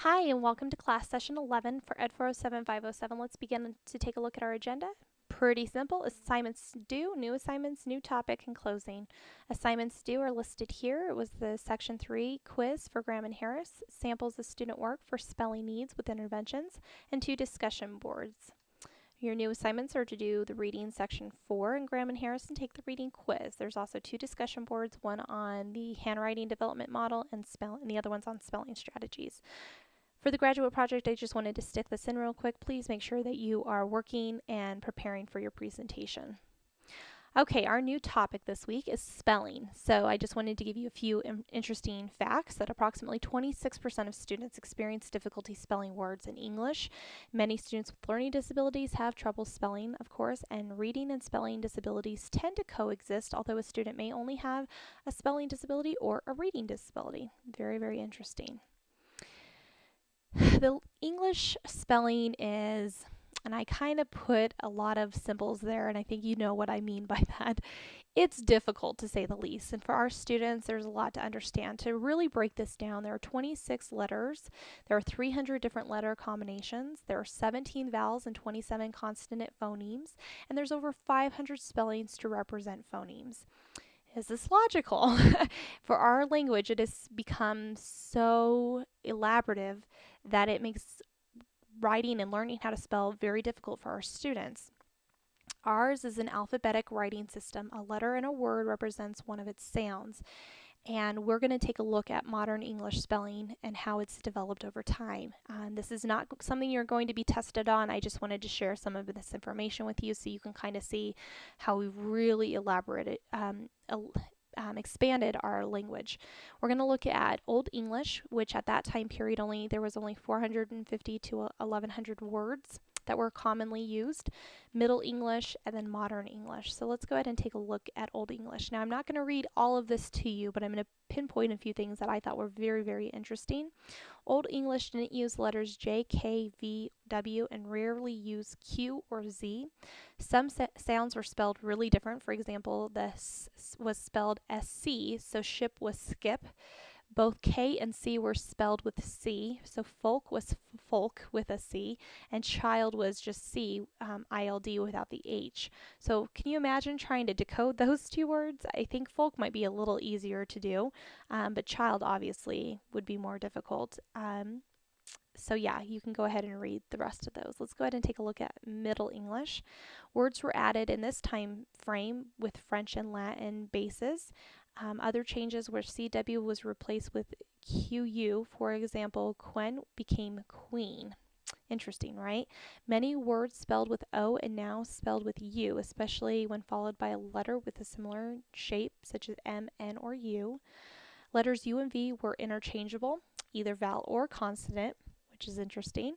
Hi, and welcome to class session 11 for Ed 407507. Let's begin to take a look at our agenda. Pretty simple. Assignments due, new assignments, new topic, and closing. Assignments due are listed here. It was the Section 3 quiz for Graham and Harris, samples of student work for spelling needs with interventions, and 2 discussion boards. Your new assignments are to do the reading section 4 in Graham and Harris and take the reading quiz. There's also 2 discussion boards, one on the handwriting development model and the other one's on spelling strategies. For the graduate project, I just wanted to stick this in real quick. Please make sure that you are working and preparing for your presentation. Okay, our new topic this week is spelling. So I just wanted to give you a few interesting facts that approximately 26% of students experience difficulty spelling words in English. Many students with learning disabilities have trouble spelling, of course, and reading and spelling disabilities tend to coexist, although a student may only have a spelling disability or a reading disability. Very, very interesting. The English spelling is, and I kind of put a lot of symbols there, and I think you know what I mean by that. It's difficult to say the least, and for our students, there's a lot to understand. To really break this down, there are 26 letters, there are 300 different letter combinations, there are 17 vowels and 27 consonant phonemes, and there's over 500 spellings to represent phonemes. Is this logical? For our language, it has become so elaborative that it makes writing and learning how to spell very difficult for our students. Ours is an alphabetic writing system. A letter in a word represents one of its sounds. And we're going to take a look at modern English spelling and how it's developed over time. This is not something you're going to be tested on. I just wanted to share some of this information with you so you can kind of see how we've really expanded our language. We're going to look at Old English, which at that time period there was only 450 to 1100 words that were commonly used, Middle English, and then Modern English. So let's go ahead and take a look at Old English. Now I'm not going to read all of this to you, but I'm going to pinpoint a few things that I thought were very, very interesting. Old English didn't use letters J, K, V, W, and rarely used Q or Z. Some sounds were spelled really different. For example, the S was spelled SC, so ship was skip. Both K and C were spelled with C, so folk was folk with a C, and child was just C, ILD without the H. So can you imagine trying to decode those 2 words? I think folk might be a little easier to do, but child obviously would be more difficult. So yeah, you can go ahead and read the rest of those. Let's go ahead and take a look at Middle English. Words were added in this time frame with French and Latin bases. Other changes where CW was replaced with QU. For example, Quen became queen. Interesting, right? Many words spelled with O and now spelled with U, especially when followed by a letter with a similar shape, such as M, N, or U. Letters U and V were interchangeable, either vowel or consonant, which is interesting.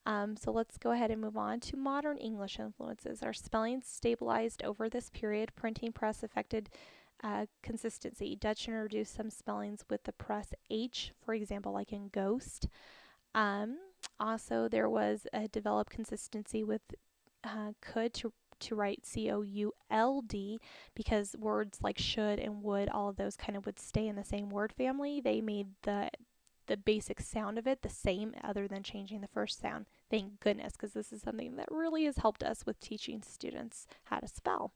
So let's go ahead and move on to modern English influences. Our spelling stabilized over this period. Printing press affected consistency. Dutch introduced some spellings with the press H, for example, like in ghost. Also, there was a developed consistency with could to write C-O-U-L-D because words like should and would, all of those kind of would stay in the same word family. They made the basic sound of it the same other than changing the first sound. Thank goodness, because this is something that really has helped us with teaching students how to spell,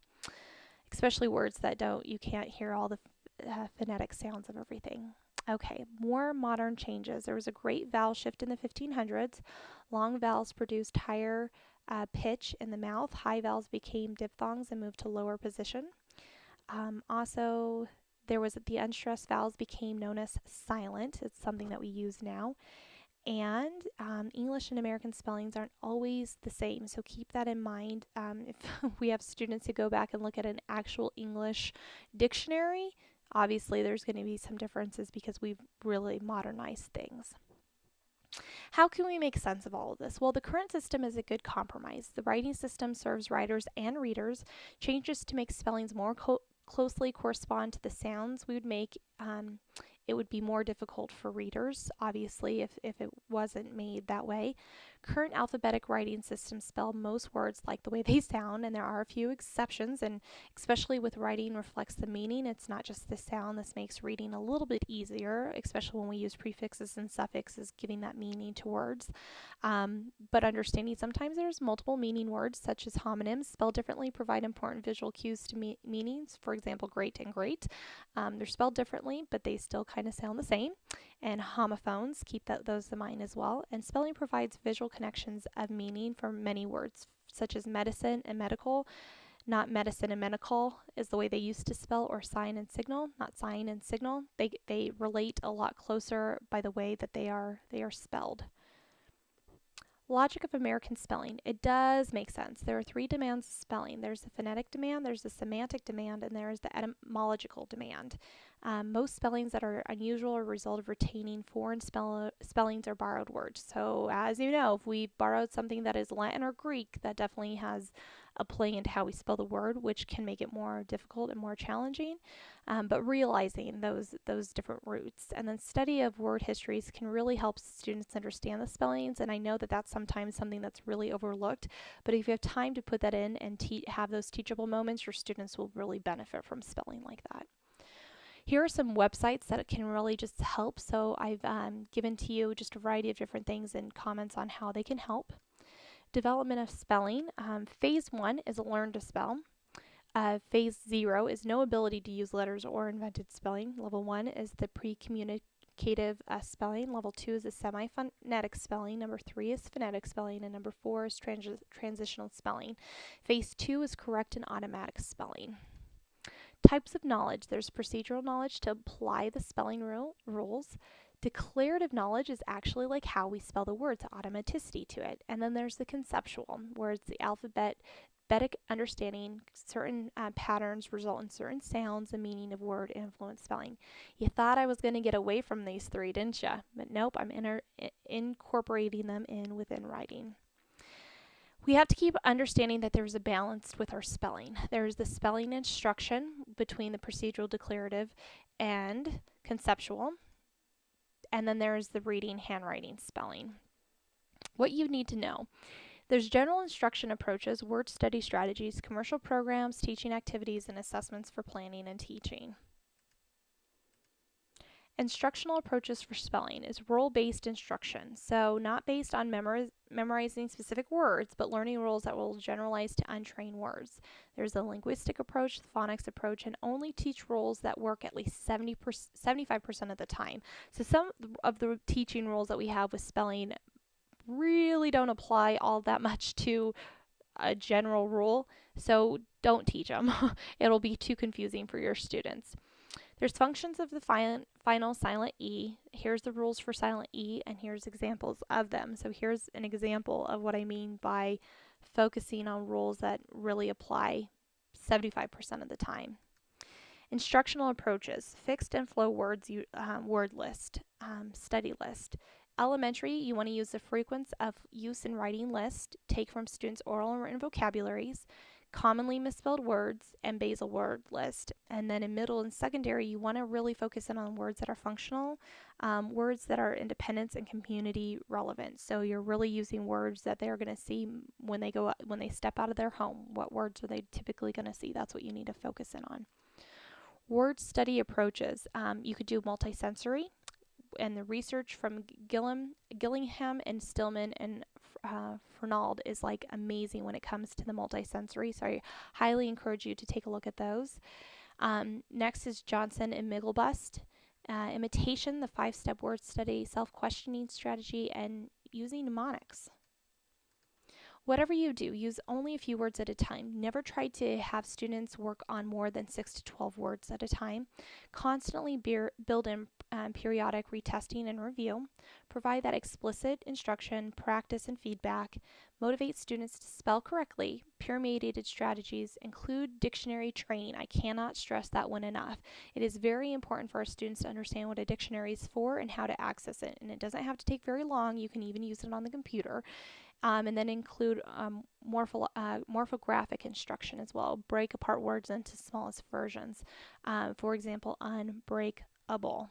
especially words that you can't hear all the phonetic sounds of everything. Okay, more modern changes. There was a great vowel shift in the 1500s. Long vowels produced higher pitch in the mouth. High vowels became diphthongs and moved to lower position. Also, there was the unstressed vowels became known as silent. It's something that we use now. And English and American spellings aren't always the same, so keep that in mind. If we have students who go back and look at an actual English dictionary, obviously there's going to be some differences because we've really modernized things. How can we make sense of all of this? Well, the current system is a good compromise. The writing system serves writers and readers. Changes to make spellings more closely correspond to the sounds we would make it would be more difficult for readers, obviously, if it wasn't made that way. Current alphabetic writing systems spell most words like the way they sound, and there are a few exceptions, and especially with writing reflects the meaning. It's not just the sound. This makes reading a little bit easier, especially when we use prefixes and suffixes, giving that meaning to words. But understanding sometimes there's multiple meaning words, such as homonyms, spelled differently, provide important visual cues to meanings. For example, great and great. They're spelled differently, but they still kind of sound the same. And homophones, keep those in mind as well. And spelling provides visual connections of meaning for many words, such as medicine and medical. Not medicine and medical is the way they used to spell, or sign and signal, not sign and signal. They relate a lot closer by the way that they are spelled. Logic of American spelling. It does make sense. There are three demands of spelling. There's the phonetic demand, there's the semantic demand, and there's the etymological demand. Most spellings that are unusual are a result of retaining foreign spellings or borrowed words. So as you know, if we borrowed something that is Latin or Greek, that definitely has a play into how we spell the word, which can make it more difficult and more challenging. But realizing those different roots, and then study of word histories can really help students understand the spellings. And I know that that's sometimes something that's really overlooked, but if you have time to put that in and have those teachable moments, your students will really benefit from spelling like that. Here are some websites that can really just help. So I've given to you just a variety of different things and comments on how they can help. Development of spelling. Phase 1 is learn to spell. Phase 0 is no ability to use letters or invented spelling. Level 1 is the pre-communicative spelling. Level 2 is the semi-phonetic spelling. Number 3 is phonetic spelling. And number 4 is transitional spelling. Phase 2 is correct and automatic spelling. Types of knowledge. There's procedural knowledge to apply the spelling rules. Declarative knowledge is actually like how we spell the words, automaticity to it. And then there's the conceptual, where it's the alphabetic understanding. Certain patterns result in certain sounds, the meaning of word, influence spelling. You thought I was going to get away from these three, didn't you? But nope, I'm incorporating them within writing. We have to keep understanding that there's a balance with our spelling. There's the spelling instruction between the procedural, declarative, and conceptual. And then there's the reading, handwriting, spelling. What you need to know. There's general instruction approaches, word study strategies, commercial programs, teaching activities, and assessments for planning and teaching. Instructional approaches for spelling is role-based instruction, so not based on memorizing specific words, but learning rules that will generalize to untrained words. There's a linguistic approach, the phonics approach, and only teach rules that work at least 75% of the time. So some of the teaching rules that we have with spelling really don't apply all that much to a general rule, so don't teach them. It'll be too confusing for your students. There's functions of the final silent E. Here's the rules for silent E, and here's examples of them. So here's an example of what I mean by focusing on rules that really apply 75% of the time. Instructional approaches, fixed and flow words, word list, study list. Elementary, you want to use the frequency of use in writing list, take from students' oral and written vocabularies, commonly misspelled words, and basal word list. And then in middle and secondary, you want to really focus in on words that are functional, words that are independence and community relevant. So you're really using words that they're going to see when they step out of their home. What words are they typically going to see? That's what you need to focus in on. Word study approaches. You could do multisensory, and the research from Gillingham and Stillman and Fernald is like amazing when it comes to the multisensory. So I highly encourage you to take a look at those. Next is Johnson and Migglebust. Imitation, the 5-step word study, self-questioning strategy, and using mnemonics. Whatever you do, use only a few words at a time. Never try to have students work on more than 6 to 12 words at a time. Constantly build in periodic retesting and review. Provide that explicit instruction, practice, and feedback. Motivate students to spell correctly. Peer-mediated strategies. Include dictionary training. I cannot stress that one enough. It is very important for our students to understand what a dictionary is for and how to access it. And it doesn't have to take very long. You can even use it on the computer. And then include morphographic instruction as well. Break apart words into smallest versions. For example, unbreakable.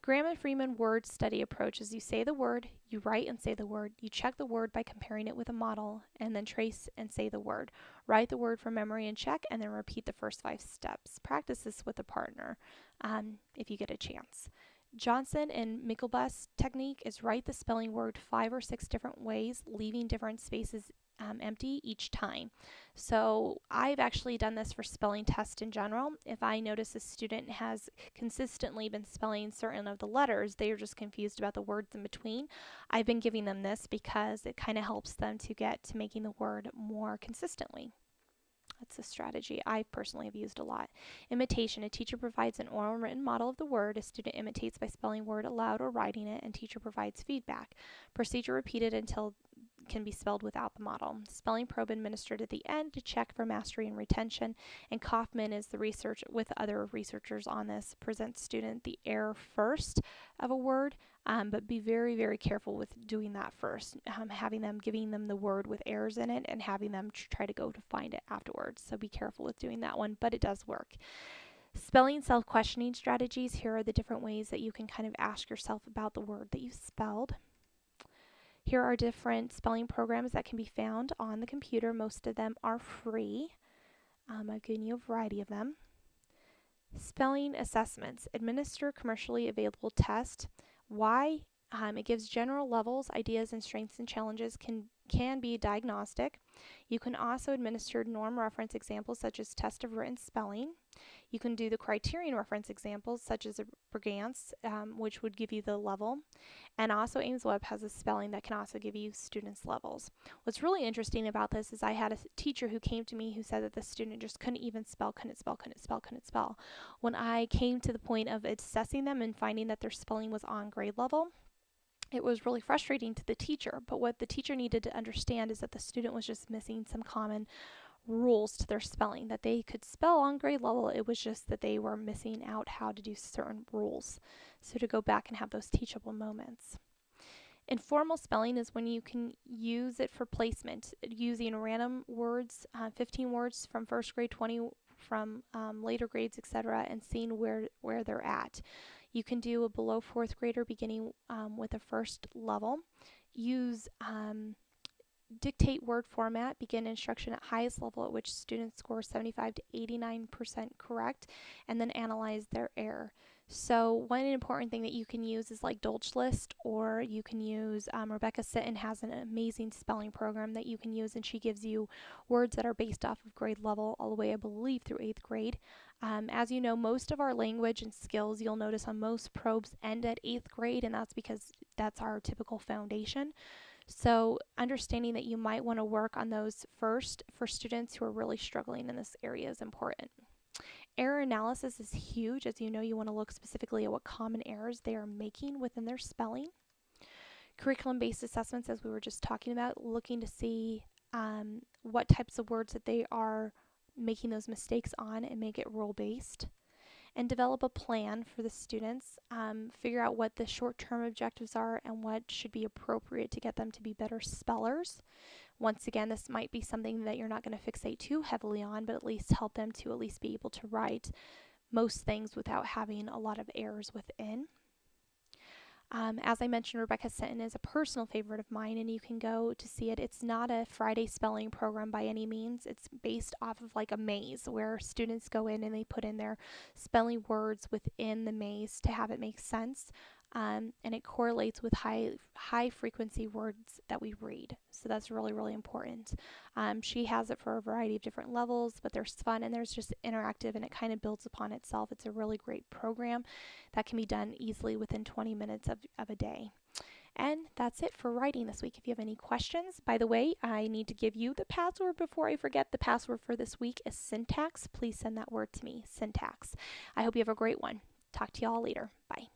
Graham and Freeman word study approach is you say the word, you write and say the word, you check the word by comparing it with a model, and then trace and say the word. Write the word from memory and check, and then repeat the first 5 steps. Practice this with a partner if you get a chance. Johnson and Michelbus technique is write the spelling word 5 or 6 different ways, leaving different spaces empty each time. So I've actually done this for spelling tests in general. If I notice a student has consistently been spelling certain of the letters, they are just confused about the words in between, I've been giving them this because it kind of helps them to get to making the word more consistently. That's a strategy I personally have used a lot. Imitation. A teacher provides an oral and written model of the word. A student imitates by spelling word aloud or writing it, and teacher provides feedback. Procedure repeated until can be spelled without the model. Spelling probe administered at the end to check for mastery and retention. And Kaufman is the research with other researchers on this. Presents student the error first of a word, but be very, very careful with doing that first. Giving them the word with errors in it and having them try to go to find it afterwards. So be careful with doing that one, but it does work. Spelling self-questioning strategies. Here are the different ways that you can kind of ask yourself about the word that you spelled. Here are different spelling programs that can be found on the computer. Most of them are free. I've given you a variety of them. Spelling assessments. Administer commercially available tests. Why? It gives general levels, ideas, and strengths and challenges can be diagnostic. You can also administer norm reference examples such as test of written spelling. You can do the criterion reference examples such as a Brigance, which would give you the level. And also Ames Web has a spelling that can also give you students' levels. What's really interesting about this is I had a teacher who came to me who said that the student just couldn't even spell, couldn't spell. When I came to the point of assessing them and finding that their spelling was on grade level, it was really frustrating to the teacher, but what the teacher needed to understand is that the student was just missing some common rules to their spelling, that they could spell on grade level, it was just that they were missing out how to do certain rules. So to go back and have those teachable moments. Informal spelling is when you can use it for placement, using random words, 15 words from first grade, 20 from later grades, etc., and seeing where they're at. You can do a below 4th grader beginning with a first level. Use dictate word format, begin instruction at highest level at which students score 75 to 89% correct, and then analyze their error. So one important thing that you can use is like Dolch List, or you can use, Rebecca Sitton has an amazing spelling program that you can use, and she gives you words that are based off of grade level all the way, I believe, through 8th grade. As you know, most of our language and skills, you'll notice on most probes end at 8th grade, and that's because that's our typical foundation. So understanding that you might want to work on those first for students who are really struggling in this area is important. Error analysis is huge. As you know, you want to look specifically at what common errors they are making within their spelling. Curriculum-based assessments, as we were just talking about, looking to see what types of words that they are making those mistakes on and make it rule-based. And develop a plan for the students, figure out what the short-term objectives are and what should be appropriate to get them to be better spellers. Once again, this might be something that you're not going to fixate too heavily on, but at least help them to at least be able to write most things without having a lot of errors within. As I mentioned, Rebecca Sitton is a personal favorite of mine, and you can go to see it. It's not a Friday spelling program by any means. It's based off of like a maze where students go in and they put in their spelling words within the maze to have it make sense. And it correlates with high frequency words that we read. So that's really, really important. She has it for a variety of different levels, but there's fun and there's just interactive, and it kind of builds upon itself. It's a really great program that can be done easily within 20 minutes of a day. And that's it for writing this week. If you have any questions, by the way, I need to give you the password before I forget. The password for this week is syntax. Please send that word to me, syntax. I hope you have a great one. Talk to y'all later. Bye.